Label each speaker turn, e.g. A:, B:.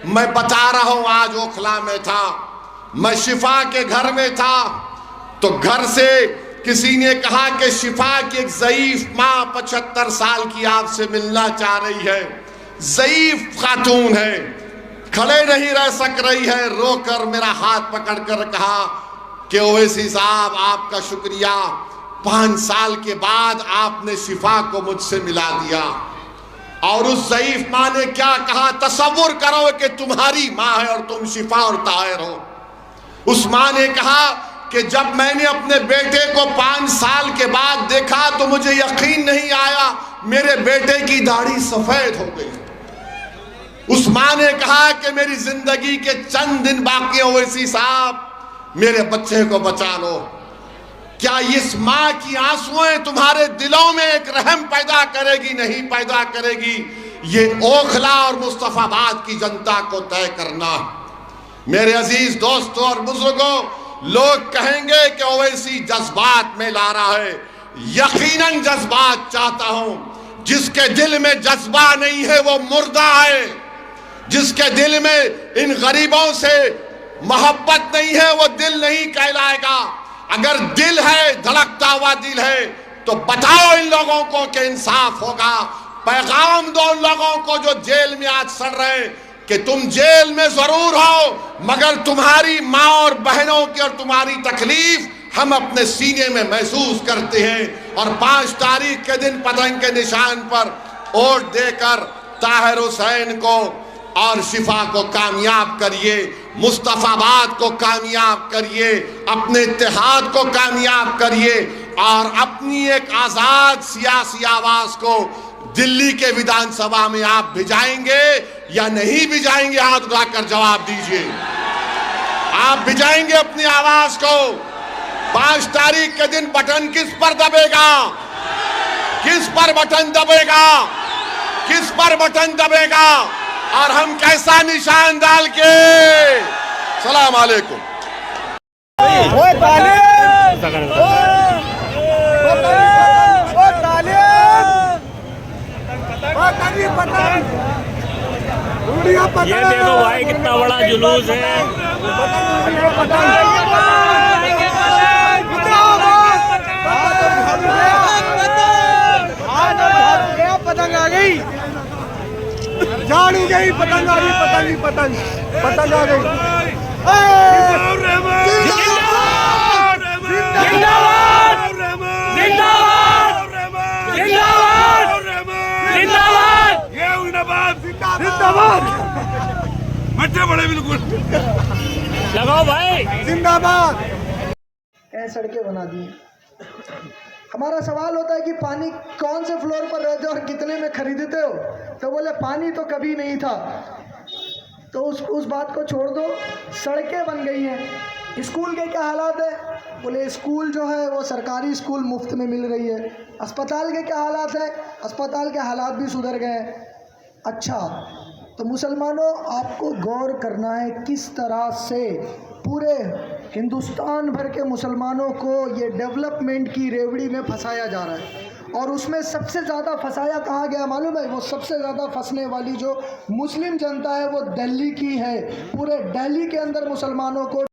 A: मैं बता रहा हूं, आज ओखला में था, मैं शिफा के घर में था, तो घर से किसी ने कहा कि शिफा की एक ज़ईफ माँ 75 साल की आपसे मिलना चाह रही है, ज़ईफ खातून है, खड़े नहीं रह सक रही है। रोकर मेरा हाथ पकड़कर कहा कि ओवैसी साहब, आपका शुक्रिया, 5 साल के बाद आपने शिफा को मुझसे मिला दिया। और उस ज़ईफ माँ ने क्या कहा, तसव्वुर करो कि तुम्हारी माँ है और तुम शिफा और ताहिर हो। उस माँ ने कहा कि जब मैंने अपने बेटे को 5 साल के बाद देखा तो मुझे यकीन नहीं आया, मेरे बेटे की दाढ़ी सफेद हो गई। उस माँ ने कहा कि मेरी जिंदगी के चंद दिन बाकी हैं ओवैसी साहब, मेरे बच्चे को बचा लो। क्या इस माँ की आंसुएं तुम्हारे दिलों में एक रहम पैदा करेगी? नहीं पैदा करेगी। ये ओखला और मुस्तफाबाद की जनता को तय करना। मेरे अजीज दोस्तों और बुजुर्गों, लोग कहेंगे कि ओवैसी जज्बात में ला रहा है। यकीनन जज्बात चाहता हूं। जिसके दिल में जज्बा नहीं है वो मुर्दा है। जिसके दिल में इन गरीबों से मोहब्बत नहीं है वो दिल नहीं कहलाएगा। अगर दिल है, धड़कता हुआ दिल है, तो बताओ इन लोगों को कि इंसाफ होगा। पैगाम दो उन लोगों को जो जेल में आज सड़ रहे हैं कि तुम जेल में जरूर हो, मगर तुम्हारी माँ और बहनों की और तुम्हारी तकलीफ हम अपने सीने में महसूस करते हैं। और 5 तारीख के दिन पतंग के निशान पर वोट देकर ताहिर हुसैन को और शिफा को कामयाब करिए, मुस्तफाबाद को कामयाब करिए, अपने इत्तेहाद को कामयाब करिए और अपनी एक आज़ाद सियासी आवाज़ को दिल्ली के विधानसभा में आप भिजाएंगे या नहीं भिजाएंगे? हाथ उठाकर जवाब दीजिए। आप भिजाएंगे अपनी आवाज़ को? 5 तारीख के दिन बटन किस पर दबेगा? किस पर बटन दबेगा? किस पर बटन दबेगा? और हम कैसा निशान डाल के? सलाम अलैकुम।
B: ये देखो भाई कितना बड़ा जुलूस है।
C: पतंग आ गई, झाड़ू गई, पतंग आ गई, पतंग पतंग पतंग आ गई।
B: बच्चे बड़े बिल्कुल लगाओ भाई,
C: जिंदाबाद। सड़कें बना दी। हमारा सवाल होता है कि पानी कौन से फ्लोर पर रहते हो और कितने में खरीदते हो? तो बोले पानी तो कभी नहीं था। तो उस बात को छोड़ दो। सड़कें बन गई हैं। स्कूल के क्या हालात है? बोले स्कूल जो है वो सरकारी स्कूल मुफ्त में मिल रही है। अस्पताल के क्या हालात है? अस्पताल के हालात भी सुधर गए हैं। अच्छा, तो मुसलमानों, आपको गौर करना है किस तरह से पूरे हिंदुस्तान भर के मुसलमानों को ये डेवलपमेंट की रेवड़ी में फंसाया जा रहा है। और उसमें सबसे ज़्यादा फंसाया कहाँ गया मालूम है? वो सबसे ज़्यादा फंसने वाली जो मुस्लिम जनता है वो दिल्ली की है। पूरे दिल्ली के अंदर मुसलमानों को